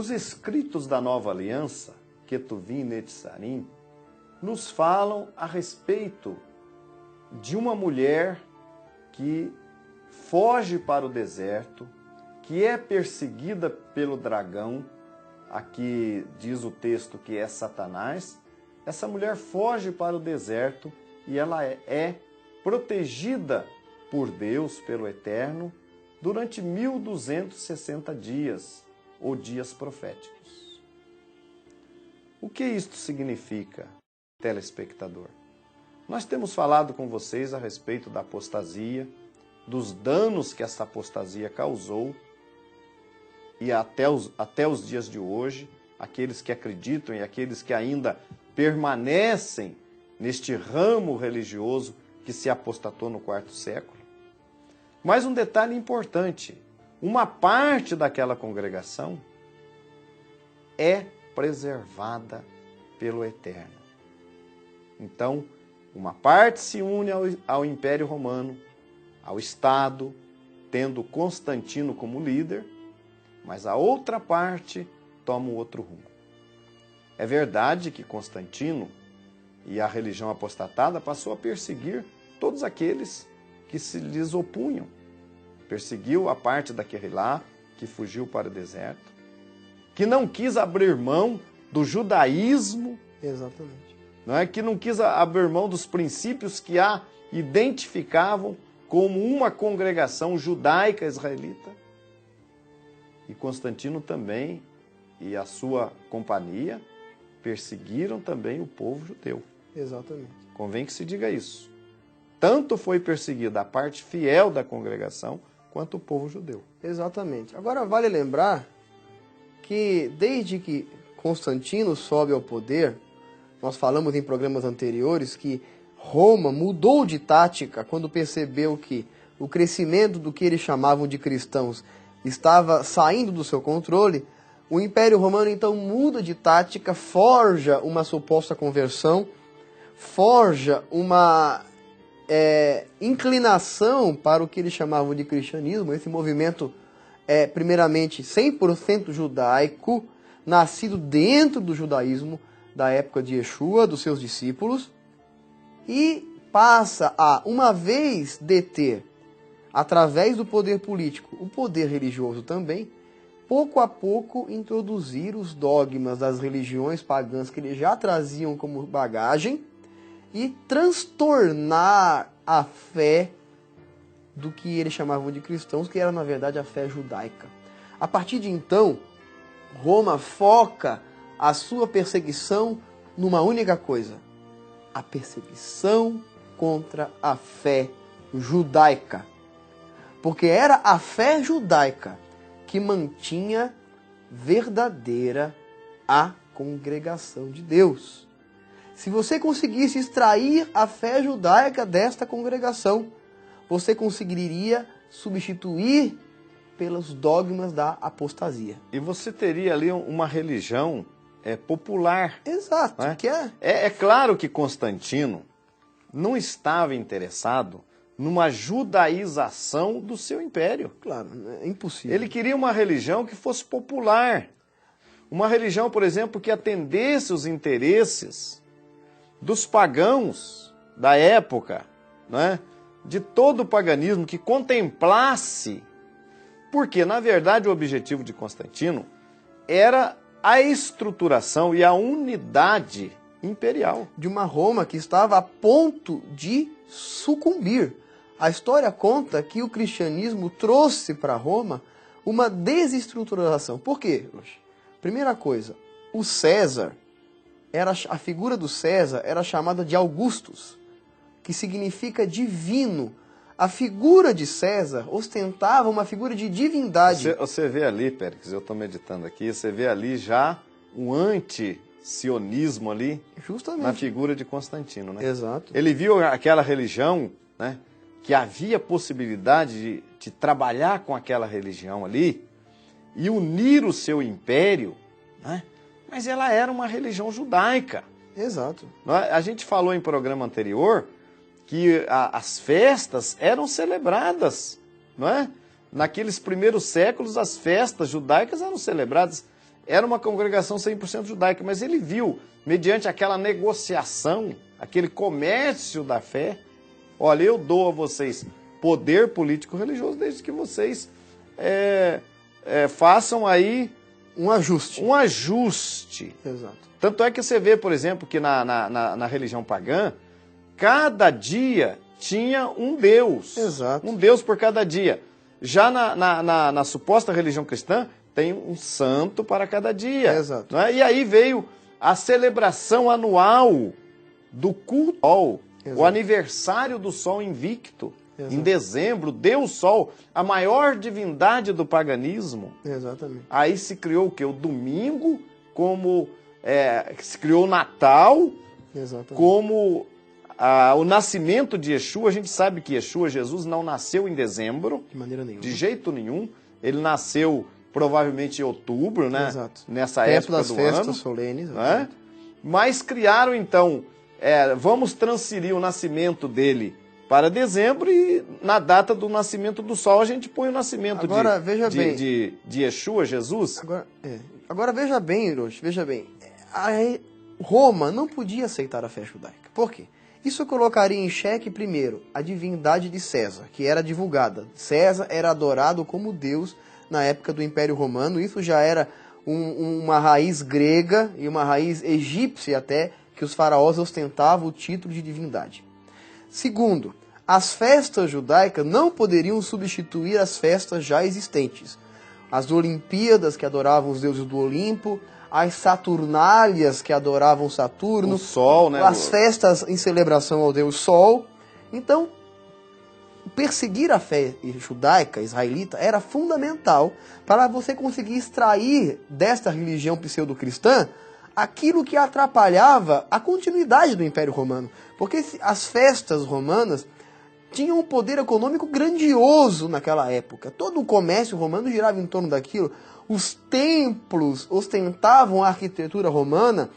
Os escritos da Nova Aliança, Ketuvim e Netzarim, nos falam a respeito de uma mulher que foge para o deserto, que é perseguida pelo dragão, aqui diz o texto que é Satanás. Essa mulher foge para o deserto e ela é protegida por Deus, pelo Eterno, durante 1260 dias, ou dias proféticos. O que isto significa, telespectador? Nós temos falado com vocês a respeito da apostasia, dos danos que essa apostasia causou, e até os dias de hoje, aqueles que acreditam e aqueles que ainda permanecem neste ramo religioso que se apostatou no quarto século. Mas um detalhe importante, uma parte daquela congregação é preservada pelo Eterno. Então, uma parte se une ao Império Romano, ao Estado, tendo Constantino como líder, mas a outra parte toma um outro rumo. É verdade que Constantino e a religião apostatada passou a perseguir todos aqueles que se lhes opunham. Perseguiu a parte daquele lá que fugiu para o deserto, que não quis abrir mão do judaísmo. Exatamente. Não é? Que não quis abrir mão dos princípios que a identificavam como uma congregação judaica israelita. E Constantino também e a sua companhia perseguiram também o povo judeu. Exatamente. Convém que se diga isso. Tanto foi perseguida a parte fiel da congregação, quanto o povo judeu. Exatamente. Agora vale lembrar que desde que Constantino sobe ao poder, nós falamos em programas anteriores que Roma mudou de tática quando percebeu que o crescimento do que eles chamavam de cristãos estava saindo do seu controle. O Império Romano então muda de tática, forja uma suposta conversão, forja uma inclinação para o que eles chamavam de cristianismo. Esse movimento é primeiramente 100% judaico, nascido dentro do judaísmo da época de Yeshua, dos seus discípulos, e passa a, uma vez deter, através do poder político, o poder religioso também, pouco a pouco introduzir os dogmas das religiões pagãs que eles já traziam como bagagem e transtornar a fé do que eles chamavam de cristãos, que era na verdade a fé judaica. A partir de então, Roma foca a sua perseguição numa única coisa: a perseguição contra a fé judaica. Porque era a fé judaica que mantinha verdadeira a congregação de Deus. Se você conseguisse extrair a fé judaica desta congregação, você conseguiria substituir pelos dogmas da apostasia. E você teria ali uma religião popular. Exato. Né? Que é claro que Constantino não estava interessado numa judaização do seu império. Claro, é impossível. Ele queria uma religião que fosse popular. Uma religião, por exemplo, que atendesse os interesses dos pagãos da época, né? De todo o paganismo, que contemplasse. Porque, na verdade, o objetivo de Constantino era a estruturação e a unidade imperial. De uma Roma que estava a ponto de sucumbir. A história conta que o cristianismo trouxe para Roma uma desestruturação. Por quê? Primeira coisa, o César, a figura do César era chamada de Augustus, que significa divino. A figura de César ostentava uma figura de divindade. Você vê ali, Périx, eu estou meditando aqui, você vê ali já um anti-sionismo ali. Justamente. Na figura de Constantino, né? Exato. Ele viu aquela religião, né, que havia possibilidade de trabalhar com aquela religião ali e unir o seu império, né? Mas ela era uma religião judaica. Exato. A gente falou em programa anterior que as festas eram celebradas, não é? Naqueles primeiros séculos, as festas judaicas eram celebradas. era uma congregação 100% judaica, mas ele viu, mediante aquela negociação, aquele comércio da fé, olha, eu dou a vocês poder político-religioso desde que vocês façam aí um ajuste. Um ajuste. Exato. Tanto é que você vê, por exemplo, que na religião pagã, cada dia tinha um Deus. Exato. Um Deus por cada dia. Já na suposta religião cristã, tem um santo para cada dia. Exato. Não é? E aí veio a celebração anual do culto ao Sol, o aniversário do Sol invicto. Exato. Em dezembro, Deus Sol, a maior divindade do paganismo. Exatamente. Aí se criou o quê? O domingo, como se criou o Natal. Exatamente. Como o nascimento de Yeshua. A gente sabe que Yeshua, Jesus, não nasceu em dezembro. De maneira nenhuma. De jeito nenhum. Ele nasceu provavelmente em outubro, né? Exato. Nessa Perto época das do festas ano. solenes. Né? Mas criaram, então, vamos transferir o nascimento dele para dezembro e na data do nascimento do sol a gente põe o nascimento de Yeshua, Jesus. Agora veja bem, Hiroshi, veja bem. Roma não podia aceitar a fé judaica. Por quê? Isso colocaria em xeque, primeiro, a divindade de César, que era divulgada. César era adorado como Deus na época do Império Romano. Isso já era uma raiz grega e uma raiz egípcia até, que os faraós ostentavam o título de divindade. Segundo, as festas judaicas não poderiam substituir as festas já existentes. As Olimpíadas, que adoravam os deuses do Olimpo, as Saturnálias, que adoravam Saturno, o Sol, né? As festas em celebração ao Deus Sol. Então, perseguir a fé judaica, israelita, era fundamental para você conseguir extrair desta religião pseudo-cristã aquilo que atrapalhava a continuidade do Império Romano. Porque as festas romanas tinham um poder econômico grandioso naquela época. Todo o comércio romano girava em torno daquilo. Os templos ostentavam a arquitetura romana,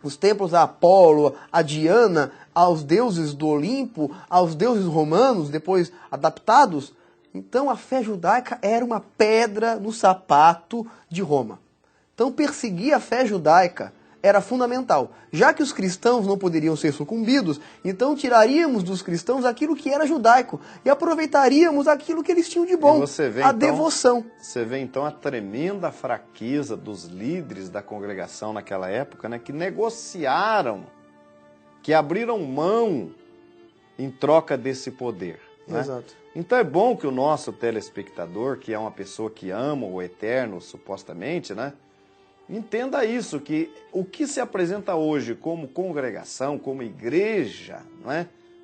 os templos a Apolo, a Diana, aos deuses do Olimpo, aos deuses romanos, depois adaptados. Então a fé judaica era uma pedra no sapato de Roma. Então perseguir a fé judaica era fundamental. Já que os cristãos não poderiam ser sucumbidos, então tiraríamos dos cristãos aquilo que era judaico e aproveitaríamos aquilo que eles tinham de bom, a devoção. Você vê então a tremenda fraqueza dos líderes da congregação naquela época, né, que negociaram, que abriram mão em troca desse poder. Né? Exato. Então é bom que o nosso telespectador, que é uma pessoa que ama o eterno, supostamente, né, entenda isso, que o que se apresenta hoje como congregação, como igreja,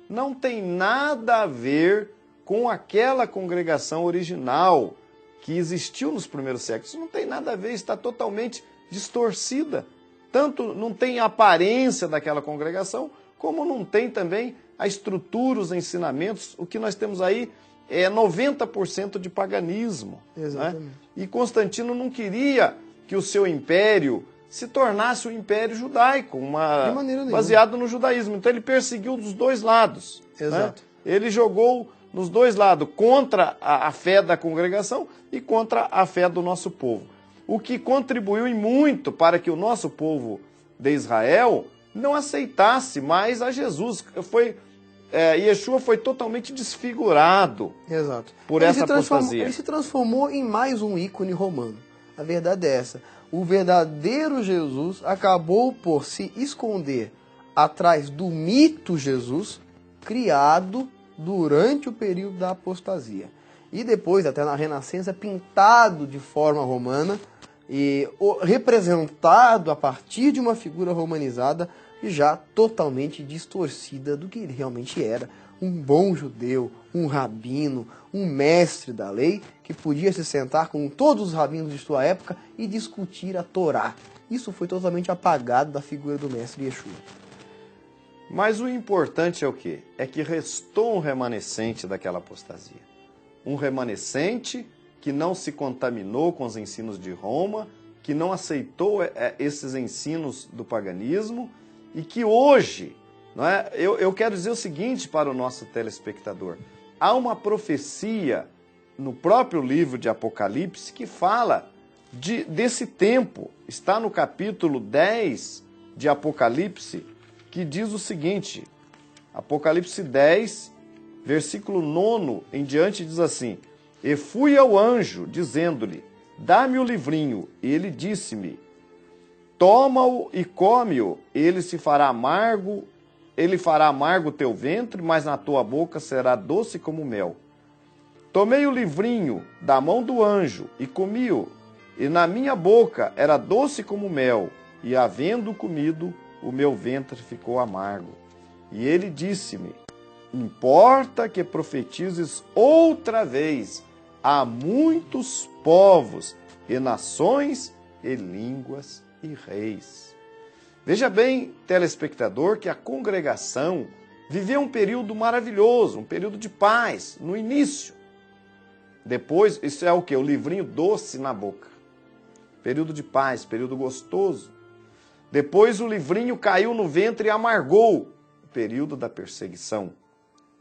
não tem nada a ver com aquela congregação original que existiu nos primeiros séculos. Isso não tem nada a ver, está totalmente distorcida. Tanto não tem a aparência daquela congregação, como não tem também a estrutura, os ensinamentos. O que nós temos aí é 90% de paganismo. Exatamente. Né? E Constantino não queria que o seu império se tornasse um império judaico, baseado no judaísmo. Então ele perseguiu dos dois lados. Exato. Né? Ele jogou nos dois lados, contra a fé da congregação e contra a fé do nosso povo. O que contribuiu em muito para que o nosso povo de Israel não aceitasse mais a Jesus. Yeshua foi totalmente desfigurado. Exato. Por essa apostasia. Ele se transformou em mais um ícone romano. A verdade é essa. O verdadeiro Jesus acabou por se esconder atrás do mito Jesus criado durante o período da apostasia. E depois, até na Renascença, pintado de forma romana e representado a partir de uma figura romanizada e já totalmente distorcida do que ele realmente era. Um bom judeu, um rabino, um mestre da lei, que podia se sentar com todos os rabinos de sua época e discutir a Torá. Isso foi totalmente apagado da figura do mestre Yeshua. Mas o importante é o quê? É que restou um remanescente daquela apostasia. Um remanescente que não se contaminou com os ensinos de Roma, que não aceitou esses ensinos do paganismo e que hoje... Eu quero dizer o seguinte para o nosso telespectador. Há uma profecia no próprio livro de Apocalipse que fala desse tempo. Está no capítulo 10 de Apocalipse, que diz o seguinte, Apocalipse 10, versículo 9 em diante, diz assim: E fui ao anjo, dizendo-lhe, dá-me o livrinho. E ele disse-me, toma-o e come-o, ele fará amargo o teu ventre, mas na tua boca será doce como mel. Tomei o livrinho da mão do anjo e comi-o, e na minha boca era doce como mel, e havendo comido, o meu ventre ficou amargo. E ele disse-me, importa que profetizes outra vez a muitos povos, e nações, e línguas, e reis. Veja bem, telespectador, que a congregação viveu um período maravilhoso, um período de paz, no início. Depois, isso é o quê? O livrinho doce na boca. Período de paz, período gostoso. Depois o livrinho caiu no ventre e amargou. O período da perseguição.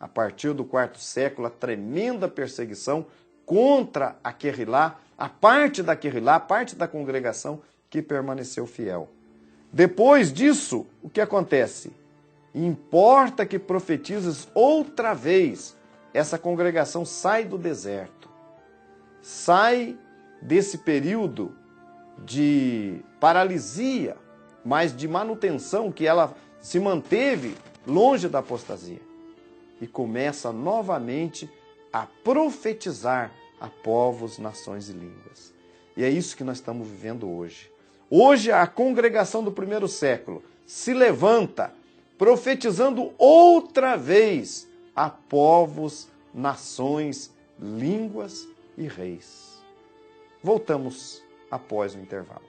A partir do 4º século, a tremenda perseguição contra a Querrilá, a parte da Querrilá, a parte da congregação que permaneceu fiel. Depois disso, o que acontece? Importa que profetizes outra vez. Essa congregação sai do deserto. Sai desse período de paralisia, mas de manutenção, que ela se manteve longe da apostasia. E começa novamente a profetizar a povos, nações e línguas. E é isso que nós estamos vivendo hoje. Hoje a congregação do 1º século se levanta profetizando outra vez a povos, nações, línguas e reis. Voltamos após o intervalo.